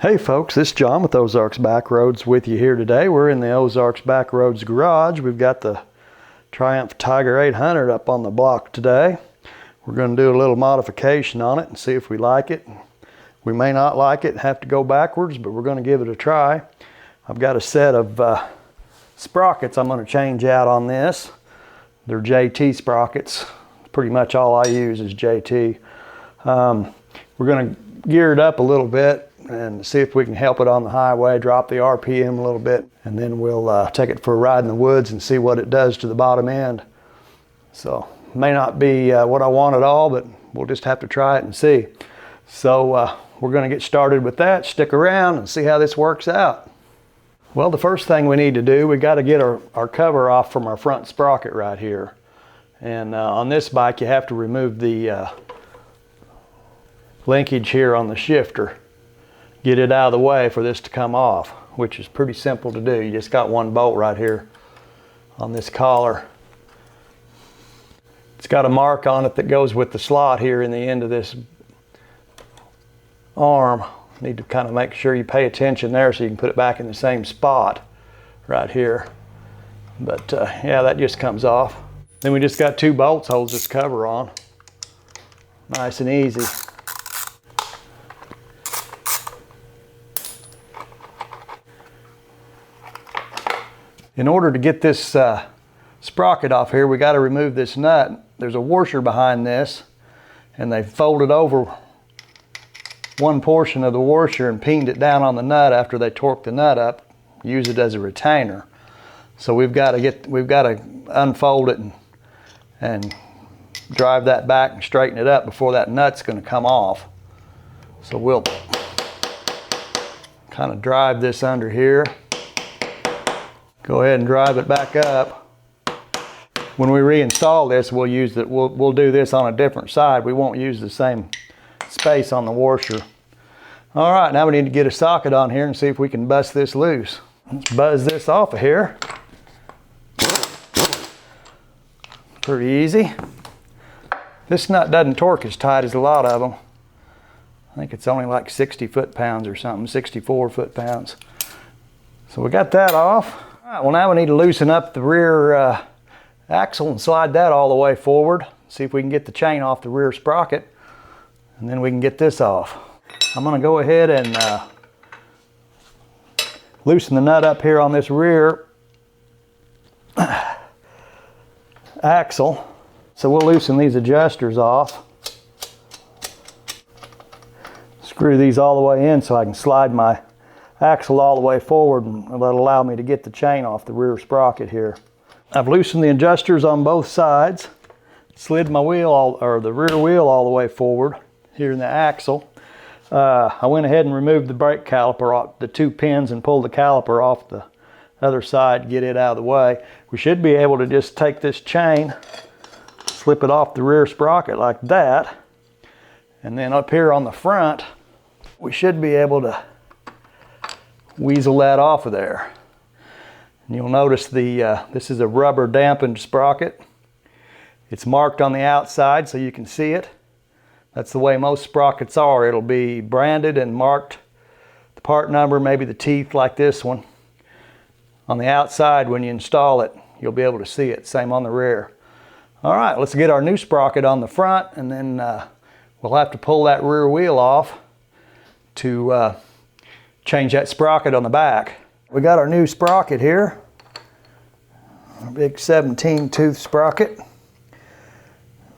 Hey folks, this is John with Ozarks Backroads with you here today. We're in the Ozarks Backroads garage. We've got the Triumph Tiger 800 up on the block today. We're going to do a little modification on it and see if we like it. We may not like it and have to go backwards, but we're going to give it a try. I've got a set of sprockets I'm going to change out on this. They're JT sprockets. Pretty much all I use is JT. We're going to gear it up a little bit and see if we can help it on the highway, drop the RPM a little bit, and then we'll take it for a ride in the woods and see what it does to the bottom end. So, may not be what I want at all, but we'll just have to try it and see. So, we're going to get started with that. Stick around and see how this works out. Well, the first thing we need to do, we got to get our cover off from our front sprocket right here. And on this bike, you have to remove the linkage here on the shifter. Get it out of the way for this to come off, which is pretty simple to do. You just got one bolt right here on this collar. It's got a mark on it that goes with the slot here in the end of this arm. Need to kind of make sure you pay attention there so you can put it back in the same spot right here. But yeah, that just comes off. Then we just got two bolts holds this cover on. Nice and easy. In order to get this sprocket off here, we got to remove this nut. There's a washer behind this, and they folded over one portion of the washer and peened it down on the nut after they torqued the nut up, use it as a retainer. So we've got to unfold it and drive that back and straighten it up before that nut's going to come off. So we'll kind of drive this under here. Go ahead and drive it back up. When we reinstall this, we'll do this on a different side. We won't use the same space on the washer. All right, now we need to get a socket on here and see if we can bust this loose. Let's buzz this off of here. Pretty easy. This nut doesn't torque as tight as a lot of them. I think it's only like 60 foot-pounds or something, 64 foot-pounds. So we got that off. All right, well now we need to loosen up the rear axle and slide that all the way forward. See if we can get the chain off the rear sprocket, and then we can get this off. I'm going to go ahead and loosen the nut up here on this rear axle. So we'll loosen these adjusters off. Screw these all the way in so I can slide my axle all the way forward, and that'll allow me to get the chain off the rear sprocket here. I've loosened the adjusters on both sides, slid my wheel the rear wheel all the way forward here in the axle. I went ahead and removed the brake caliper off the two pins and pulled the caliper off the other side, get it out of the way. We should be able to just take this chain, slip it off the rear sprocket like that, and then up here on the front we should be able to weasel that off of there. And you'll notice this is a rubber dampened sprocket. It's marked on the outside so you can see it. That's the way most sprockets are. It'll be branded and marked, the part number, maybe the teeth like this one. On the outside when you install it, you'll be able to see it. Same on the rear. All right, let's get our new sprocket on the front, and then we'll have to pull that rear wheel off to change that sprocket on the back. We got our new sprocket here, our big 17 tooth sprocket.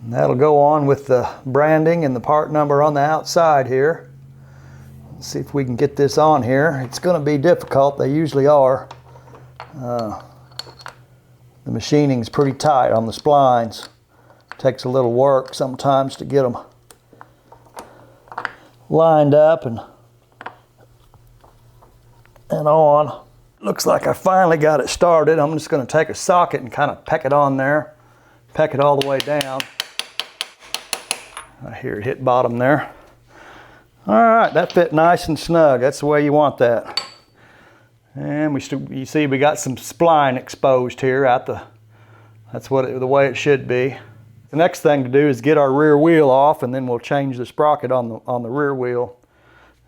And that'll go on with the branding and the part number on the outside here. Let's see if we can get this on here. It's going to be difficult, they usually are. The machining's pretty tight on the splines. Takes a little work sometimes to get them lined up and on. Looks like I finally got it started. I'm just going to take a socket and kind of peck it on there. Peck it all the way down. I hear it hit bottom there. All right, that fit nice and snug. That's the way you want that. And you see we got some spline exposed here that's the way it should be. The next thing to do is get our rear wheel off, and then we'll change the sprocket on the rear wheel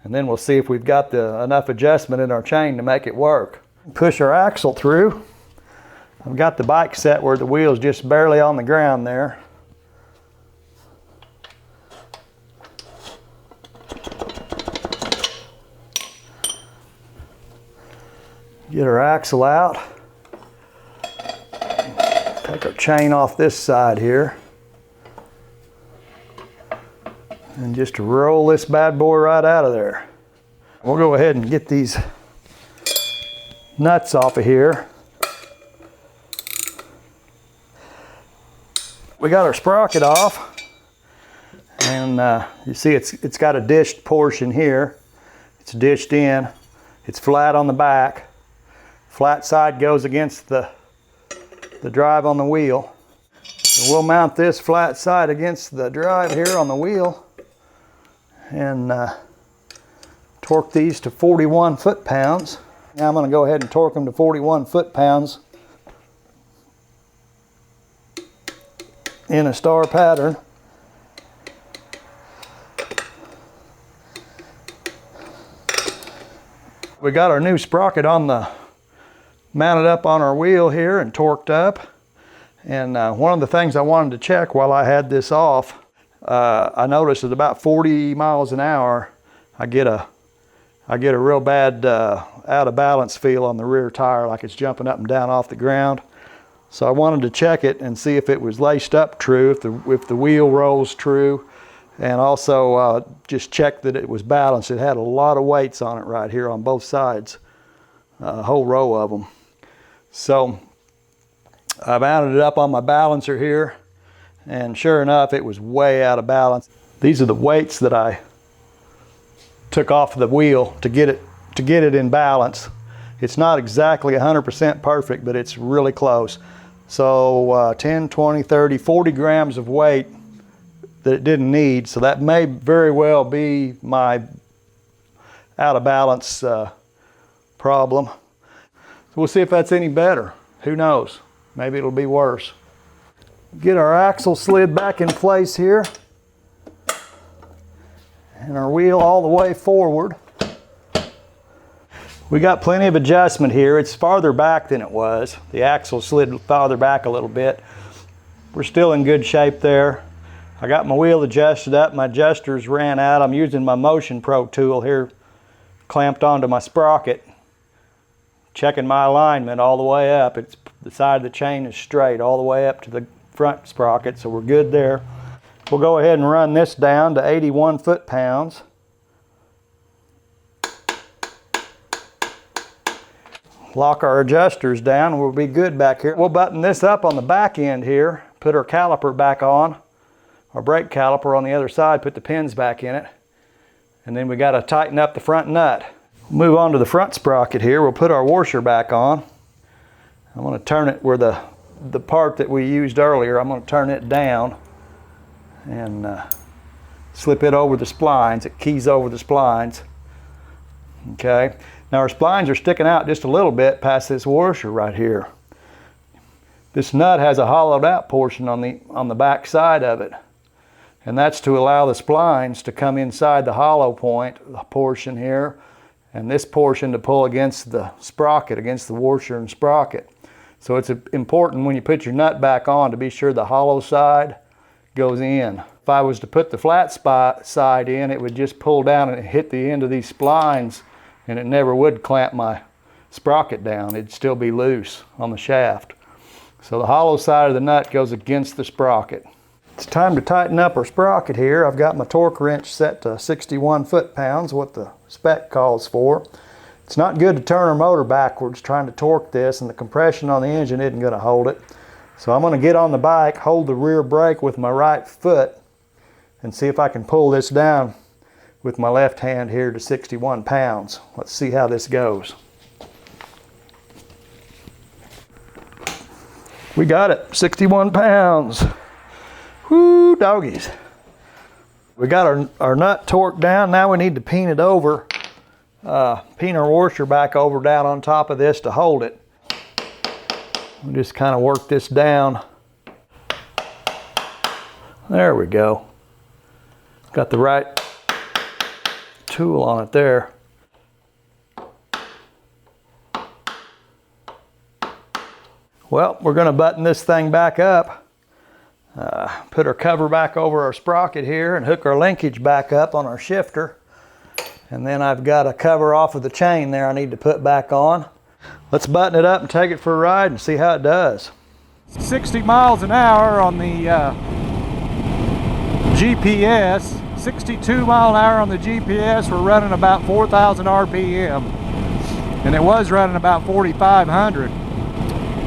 And then we'll see if we've got enough adjustment in our chain to make it work. Push our axle through. I've got the bike set where the wheel's just barely on the ground there. Get our axle out. Take our chain off this side here. And just roll this bad boy right out of there. We'll go ahead and get these nuts off of here. We got our sprocket off, and you see it's got a dished portion here. It's dished in. It's flat on the back. Flat side goes against the drive on the wheel. So we'll mount this flat side against the drive here on the wheel and torque these to 41 foot-pounds. Now I'm going to go ahead and torque them to 41 foot-pounds in a star pattern. We got our new sprocket mounted up on our wheel here and torqued up. And one of the things I wanted to check while I had this off, I noticed at about 40 miles an hour, I get a real bad out of balance feel on the rear tire, like it's jumping up and down off the ground. So I wanted to check it and see if it was laced up true, if the wheel rolls true, and also just check that it was balanced. It had a lot of weights on it right here on both sides, a whole row of them. So I mounted it up on my balancer here, and sure enough, it was way out of balance. These are the weights that I took off the wheel to get it in balance. It's not exactly 100% perfect, but it's really close. So 10, 20, 30, 40 grams of weight that it didn't need. So that may very well be my out of balance problem. So we'll see if that's any better. Who knows? Maybe it'll be worse. Get our axle slid back in place here. And our wheel all the way forward. We got plenty of adjustment here. It's farther back than it was. The axle slid farther back a little bit. We're still in good shape there. I got my wheel adjusted up. My adjusters ran out. I'm using my Motion Pro tool here, clamped onto my sprocket, checking my alignment all the way up. The side of the chain is straight all the way up to the front sprocket, so we're good there. We'll go ahead and run this down to 81 foot-pounds. Lock our adjusters down and we'll be good back here. We'll button this up on the back end here, put our caliper back on, our brake caliper on the other side, put the pins back in it, and then we got to tighten up the front nut. Move on to the front sprocket here. We'll put our washer back on. I'm going to turn it where the part that we used earlier, I'm going to turn it down and slip it over the splines. It keys over the splines. Okay. Now our splines are sticking out just a little bit past this washer right here. This nut has a hollowed out portion on the back side of it. And that's to allow the splines to come inside the hollow point portion here, and this portion to pull against the sprocket, against the washer and sprocket. So it's important when you put your nut back on to be sure the hollow side goes in. If I was to put the flat side in, it would just pull down and hit the end of these splines, and it never would clamp my sprocket down. It'd still be loose on the shaft. So the hollow side of the nut goes against the sprocket. It's time to tighten up our sprocket here. I've got my torque wrench set to 61 foot-pounds, what the spec calls for. It's not good to turn our motor backwards trying to torque this, and the compression on the engine isn't going to hold it. So I'm going to get on the bike, hold the rear brake with my right foot, and see if I can pull this down with my left hand here to 61 pounds. Let's see how this goes. We got it, 61 pounds. Whoo, doggies. We got our nut torqued down. Now we need to peen it over, peen our washer back over down on top of this to hold it. We'll just kind of work this down. There we go. Got the right tool on it there. Well, we're going to button this thing back up, put our cover back over our sprocket here, and hook our linkage back up on our shifter. And then I've got a cover off of the chain there I need to put back on. Let's button it up and take it for a ride and see how it does. 60 miles an hour on the GPS, 62 mile an hour on the GPS. We're running about 4,000 RPM, and it was running about 4,500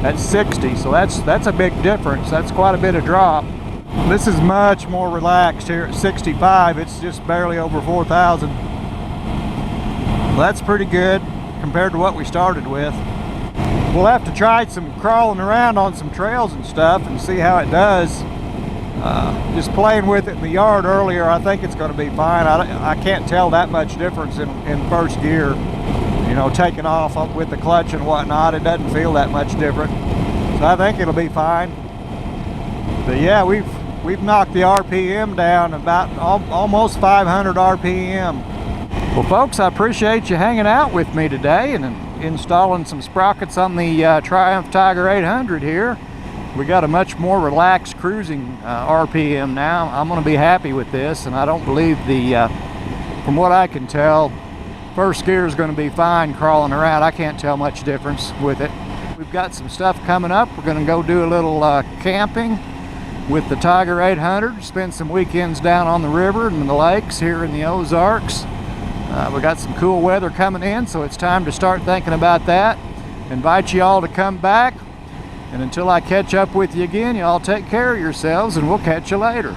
at 60, so that's a big difference. That's quite a bit of drop. This is much more relaxed here at 65. It's just barely over 4,000. Well, that's pretty good compared to what we started with. We'll have to try some crawling around on some trails and stuff and see how it does. Just playing with it in the yard earlier, I think it's going to be fine. I can't tell that much difference in first gear. You know, taking off with the clutch and whatnot, it doesn't feel that much different. So I think it'll be fine. But yeah, we've knocked the RPM down about almost 500 RPM. Well, folks, I appreciate you hanging out with me today and installing some sprockets on the Triumph Tiger 800 here. We got a much more relaxed cruising RPM now. I'm going to be happy with this, and I don't believe from what I can tell, first gear is going to be fine crawling around. I can't tell much difference with it. We've got some stuff coming up. We're going to go do a little camping with the Tiger 800, spend some weekends down on the river and the lakes here in the Ozarks. We got some cool weather coming in, so it's time to start thinking about that. Invite you all to come back, and until I catch up with you again, you all take care of yourselves, and we'll catch you later.